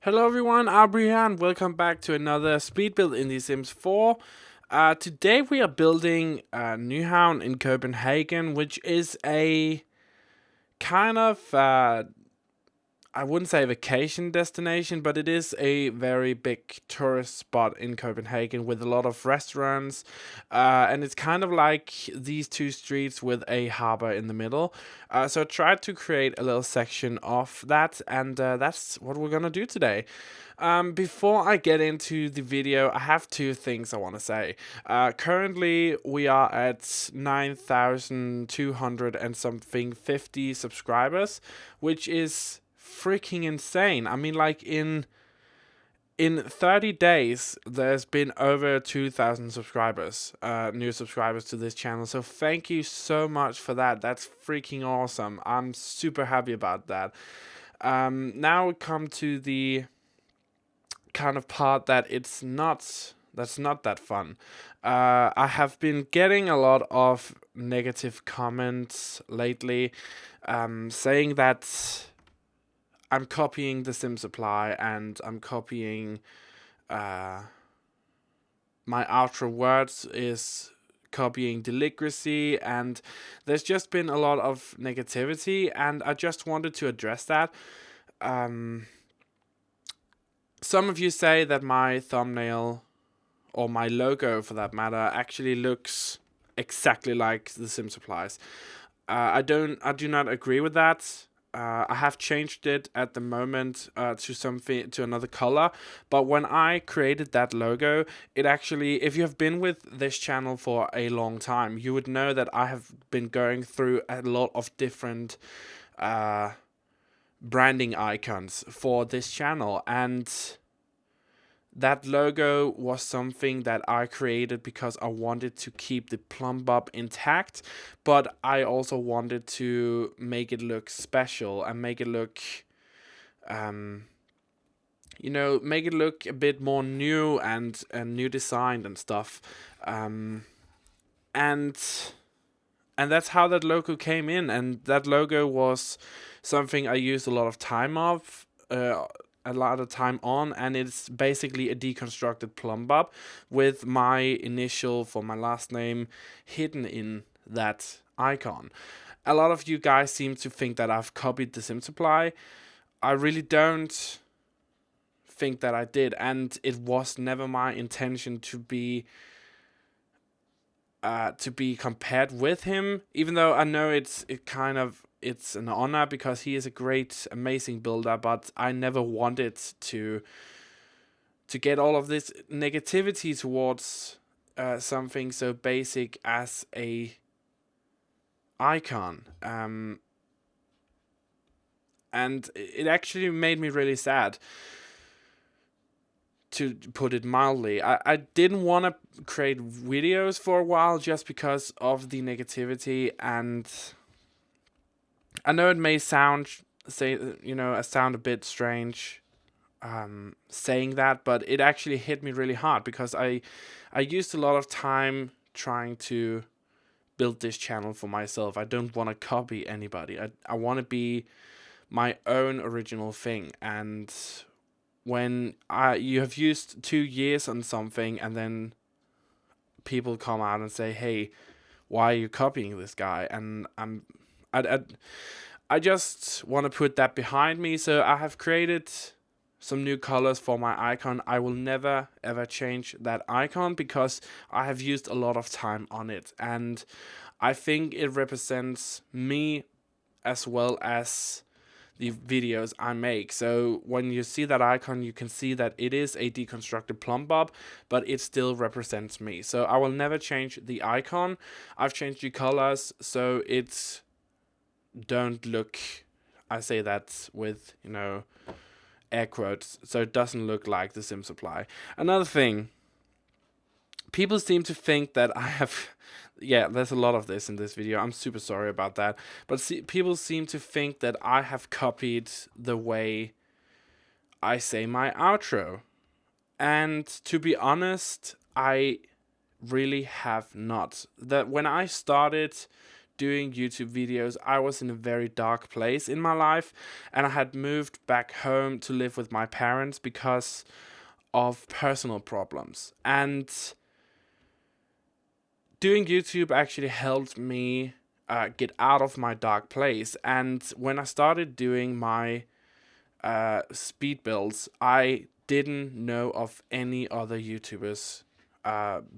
Hello everyone, Auvbri here and welcome back to another speed build in The Sims 4. Today we are building Nyhavn in Copenhagen, which is a kind of I wouldn't say vacation destination, but it is a very big tourist spot in Copenhagen with a lot of restaurants. And it's kind of like these two streets with a harbor in the middle. So I tried to create a little section of that, and that's what we're gonna do today. Before I get into the video, I have two things I want to say. Currently, we are at 9,200 and something 50 subscribers, which is freaking insane. I mean, like in 30 days, there's been over 2,000 subscribers, new subscribers to this channel. So thank you so much for that. That's freaking awesome. I'm super happy about that. Now we come to the kind of part that's not that fun. I have been getting a lot of negative comments lately, saying that I'm copying the Sim Supply and I'm copying my outro words is copying delicacy, and there's just been a lot of negativity, and I just wanted to address that. Some of you say that my thumbnail, or my logo for that matter, actually looks exactly like the Sim Supplies. I do not agree with that. I have changed it at the moment to another color, but when I created that logo, it actually, if you have been with this channel for a long time, you would know that I have been going through a lot of different branding icons for this channel, and that logo was something that I created because I wanted to keep the plumb bob intact, but I also wanted to make it look special and make it look make it look a bit more new and new designed and stuff. And that's how that logo came in, and that logo was something I used a lot of time on, and it's basically a deconstructed plumb bob with my initial for my last name hidden in that icon. A lot of you guys seem to think that I've copied the Sim Supply. I really don't think that I did, and it was never my intention to be compared with him, even though I know it's an honor because he is a great, amazing builder, but I never wanted to get all of this negativity towards something so basic as a icon. And it actually made me really sad, to put it mildly. I didn't want to create videos for a while just because of the negativity, and I know it may sound a bit strange saying that, but it actually hit me really hard because I used a lot of time trying to build this channel for myself. I don't want to copy anybody. I want to be my own original thing, and when you have used 2 years on something and then people come out and say, hey, why are you copying this guy? And I just want to put that behind me. So I have created some new colors for my icon. I will never ever change that icon because I have used a lot of time on it, and I think it represents me as well as the videos I make. So when you see that icon, you can see that it is a deconstructed plumb bob, but it still represents me. So I will never change the icon. I've changed the colors so it's don't look, I say that with, air quotes, so it doesn't look like the Sim Supply. Another thing, people seem to think that I have, there's a lot of this in this video. I'm super sorry about that. But people seem to think that I have copied the way I say my outro. And to be honest, I really have not. That when I started doing YouTube videos, I was in a very dark place in my life, and I had moved back home to live with my parents because of personal problems. And doing YouTube actually helped me get out of my dark place. And when I started doing my speed builds, I didn't know of any other YouTubers,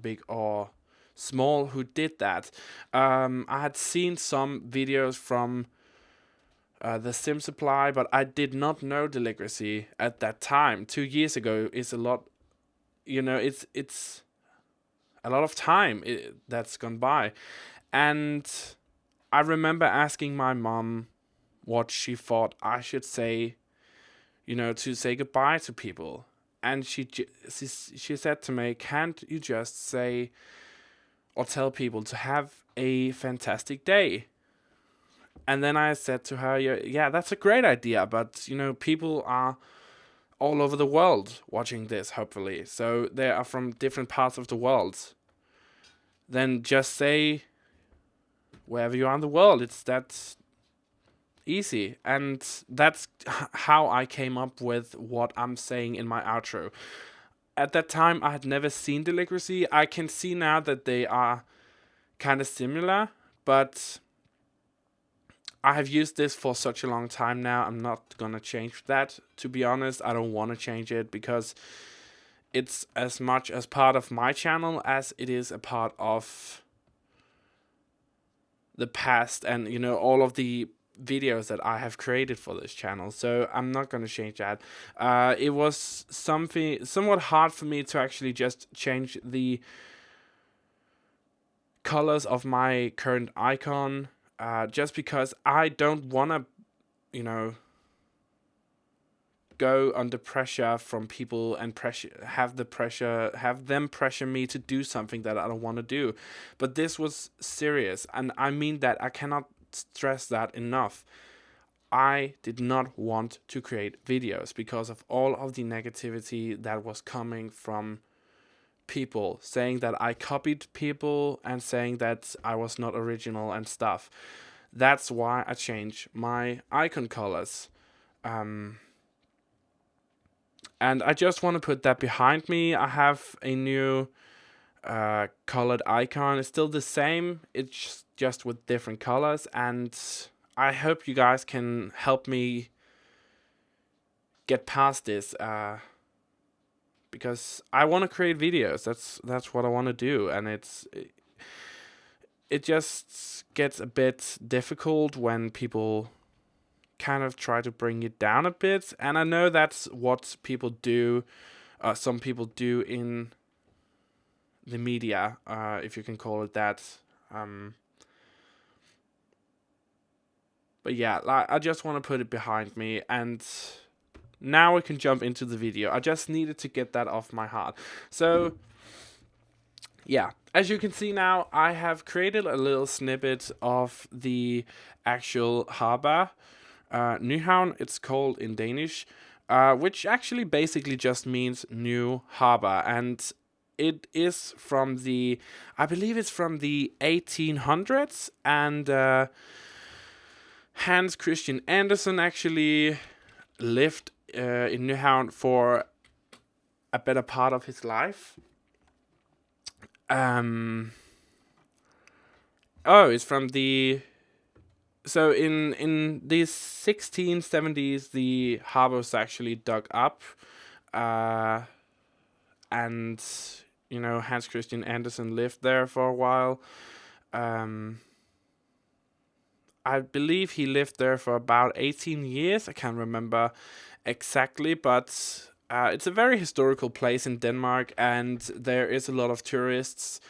big or small, who did that. I had seen some videos from the Sim Supply, but I did not know Deligracy at that time. 2 years ago is a lot, it's a lot of time that's gone by. And I remember asking my mom what she thought I should say, to say goodbye to people. And she said to me, "Can't you just say or tell people to have a fantastic day?" And then I said to her, "Yeah, that's a great idea, but people are all over the world watching this, hopefully. So they are from different parts of the world. Then just say wherever you are in the world. It's that easy." And that's how I came up with what I'm saying in my outro. At that time, I had never seen Deligracy. I can see now that they are kind of similar, but I have used this for such a long time now. I'm not gonna change that, to be honest. I don't want to change it because it's as much as part of my channel as it is a part of the past and all of the videos that I have created for this channel. So I'm not going to change that. It was somewhat hard for me to actually just change the colors of my current icon, just because I don't want to go under pressure from people and have them pressure me to do something that I don't want to do. But this was serious, and I mean that. I cannot stress that enough. I did not want to create videos because of all of the negativity that was coming from people saying that I copied people and saying that I was not original and stuff. That's why I changed my icon colors. And I just want to put that behind me. I have a new colored icon. It's still the same. It's just with different colors. And I hope you guys can help me get past this. Because I want to create videos. That's what I want to do. And it just gets a bit difficult when people kind of try to bring it down a bit, and I know that's what people do. Some people do in the media, if you can call it that. But yeah, I just want to put it behind me, and now we can jump into the video. I just needed to get that off my heart. So yeah, as you can see now, I have created a little snippet of the actual harbor. Nyhavn, it's called in Danish, which actually basically just means new harbor, and it is from I believe it's from the 1800s, and Hans Christian Andersen actually lived in Nyhavn for a better part of his life. It's from so in the 1670s, the harbor was actually dug up, and Hans Christian Andersen lived there for a while. I believe he lived there for about 18 years. I can't remember exactly, but it's a very historical place in Denmark, and there is a lot of tourists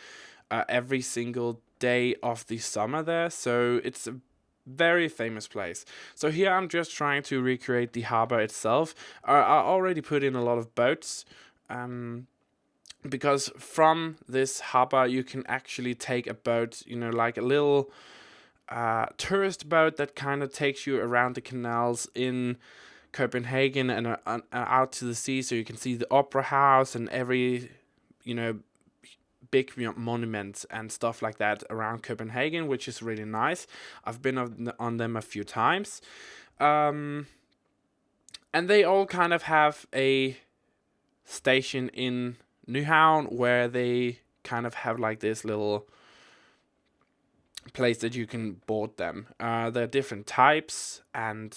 every single day of the summer there. So it's a very famous place. So here I'm just trying to recreate the harbor itself. I already put in a lot of boats, because from this harbor you can actually take a boat, like a little tourist boat that kind of takes you around the canals in Copenhagen and out to the sea, so you can see the opera house and every big monuments and stuff like that around Copenhagen, which is really nice. I've been on them a few times. And they all kind of have a station in Nyhavn where they kind of have like this little place that you can board them. There are different types, and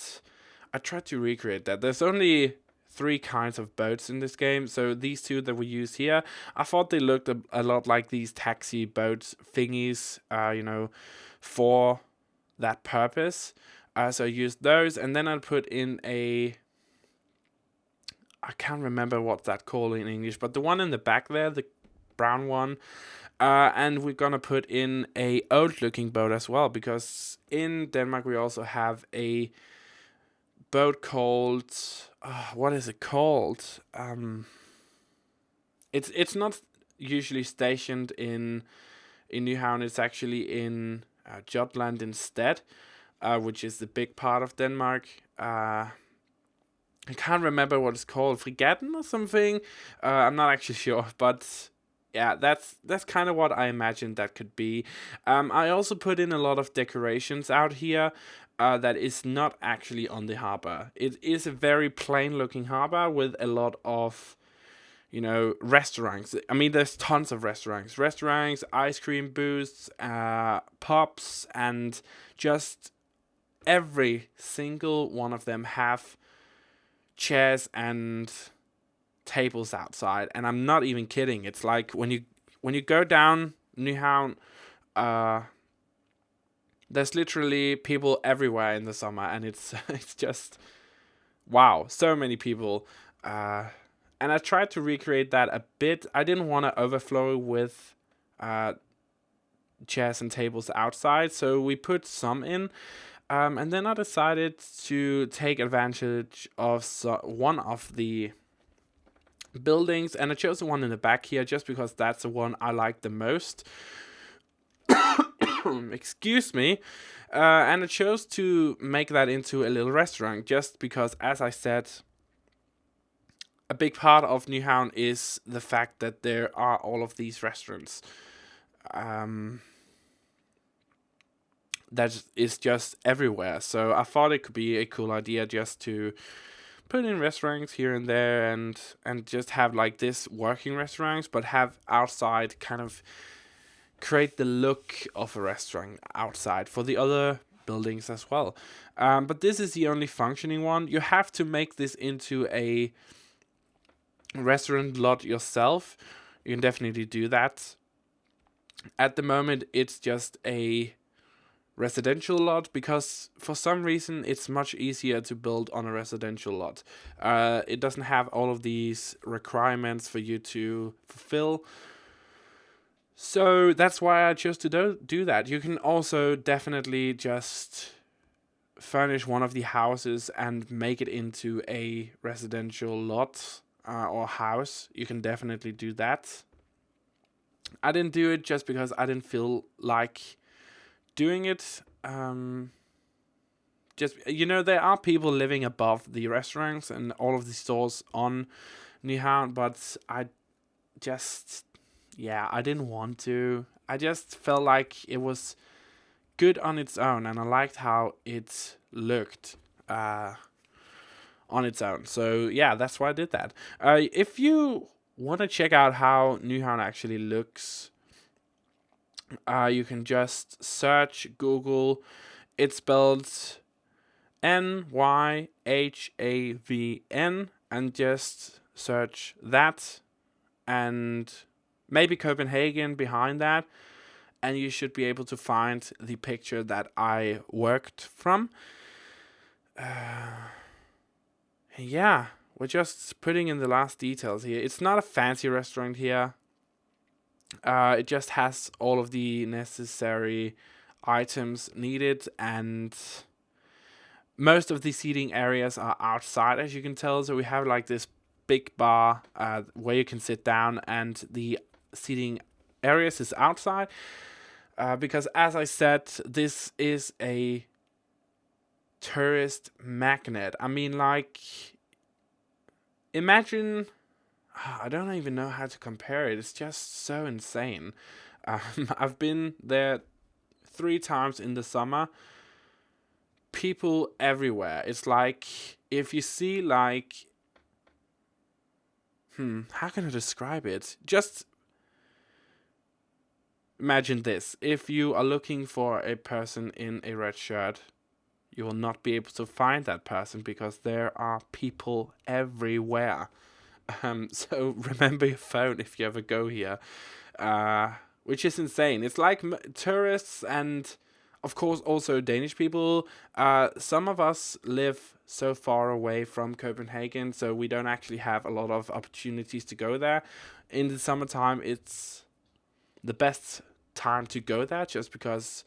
I tried to recreate that. There's only 3 kinds of boats in this game, so these 2 that we use here, I thought they looked a lot like these taxi boat thingies, for that purpose. So I used those, and then I put in I can't remember what that called in English, but the one in the back there, the brown one. And we're gonna put in a old-looking boat as well, because in Denmark we also have a boat called what is it called? It's not usually stationed in Nyhavn. It's actually in Jutland instead, which is the big part of Denmark. I can't remember what it's called, Frigatten or something. I'm not actually sure, but yeah, that's kind of what I imagined that could be. I also put in a lot of decorations out here that is not actually on the harbor. It is a very plain looking harbor with a lot of, restaurants. I mean, there's tons of restaurants, ice cream booths, pubs, and just every single one of them have chairs and tables outside, and I'm not even kidding. It's like when you go down Nyhavn, there's literally people everywhere in the summer, and it's it's just wow, so many people. And I tried to recreate that a bit. I didn't want to overflow with chairs and tables outside, so we put some in. And then I decided to take advantage of one of the buildings, and I chose the one in the back here just because that's the one I like the most. Excuse me. And I chose to make that into a little restaurant just because, as I said, a big part of Nyhavn is the fact that there are all of these restaurants. That is just everywhere. So I thought it could be a cool idea just to put in restaurants here and there, and just have like this working restaurants, but have outside kind of create the look of a restaurant outside for the other buildings as well. But this is the only functioning one. You have to make this into a restaurant lot yourself. You can definitely do that. At the moment, it's just a residential lot because for some reason it's much easier to build on a residential lot. It doesn't have all of these requirements for you to fulfill. So that's why I chose to do that. You can also definitely just furnish one of the houses and make it into a residential lot or house. You can definitely do that. I didn't do it just because I didn't feel like doing it. Just, there are people living above the restaurants and all of the stores on Nyhavn, but I didn't want to. I just felt like it was good on its own, and I liked how it looked on its own. So yeah, that's why I did that. If you want to check out how Nyhavn actually looks, you can just search Google. It's spelled Nyhavn, and just search that, and maybe Copenhagen behind that, and you should be able to find the picture that I worked from. Yeah, we're just putting in the last details here. It's not a fancy restaurant here. It just has all of the necessary items needed, and most of the seating areas are outside, as you can tell. So we have like this big bar where you can sit down, and the seating areas is outside. Because as I said, this is a tourist magnet. I mean, like, imagine, I don't even know how to compare it. It's just so insane. I've been there 3 times in the summer. People everywhere. It's like if you see like how can I describe it? Just imagine this. If you are looking for a person in a red shirt, you will not be able to find that person because there are people everywhere. So remember your phone if you ever go here, which is insane. It's like tourists and, of course, also Danish people. Some of us live so far away from Copenhagen, so we don't actually have a lot of opportunities to go there. In the summertime, it's the best time to go there just because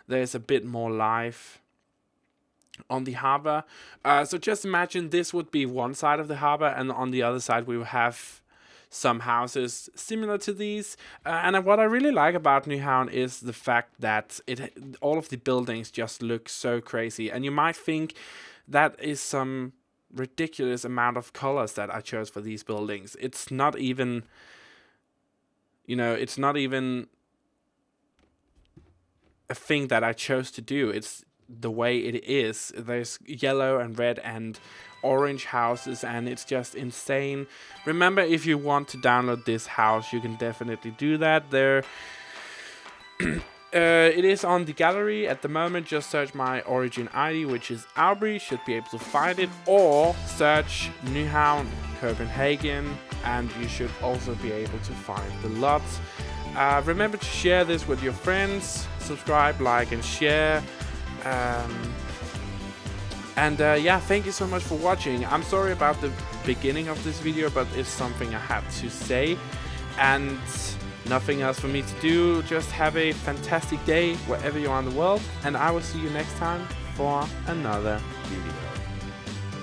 there's a bit more life on the harbor. So just imagine this would be one side of the harbor, and on the other side we will have some houses similar to these. And what I really like about Nyhavn is the fact that all of the buildings just look so crazy. And you might think that is some ridiculous amount of colors that I chose for these buildings. It's not even, it's not even a thing that I chose to do. It's the way it is. There's yellow and red and orange houses, and it's just insane. Remember, if you want to download this house, you can definitely do that. There it is on the gallery at the moment. Just search my origin ID, which is Auvbri. Should be able to find it, or search Nyhavn Copenhagen, and you should also be able to find the lots. Remember to share this with your friends. Subscribe, like, and share. Yeah, thank you so much for watching. I'm sorry about the beginning of this video, but it's something I had to say, and nothing else for me to do. Just have a fantastic day wherever you are in the world, and I will see you next time for another video.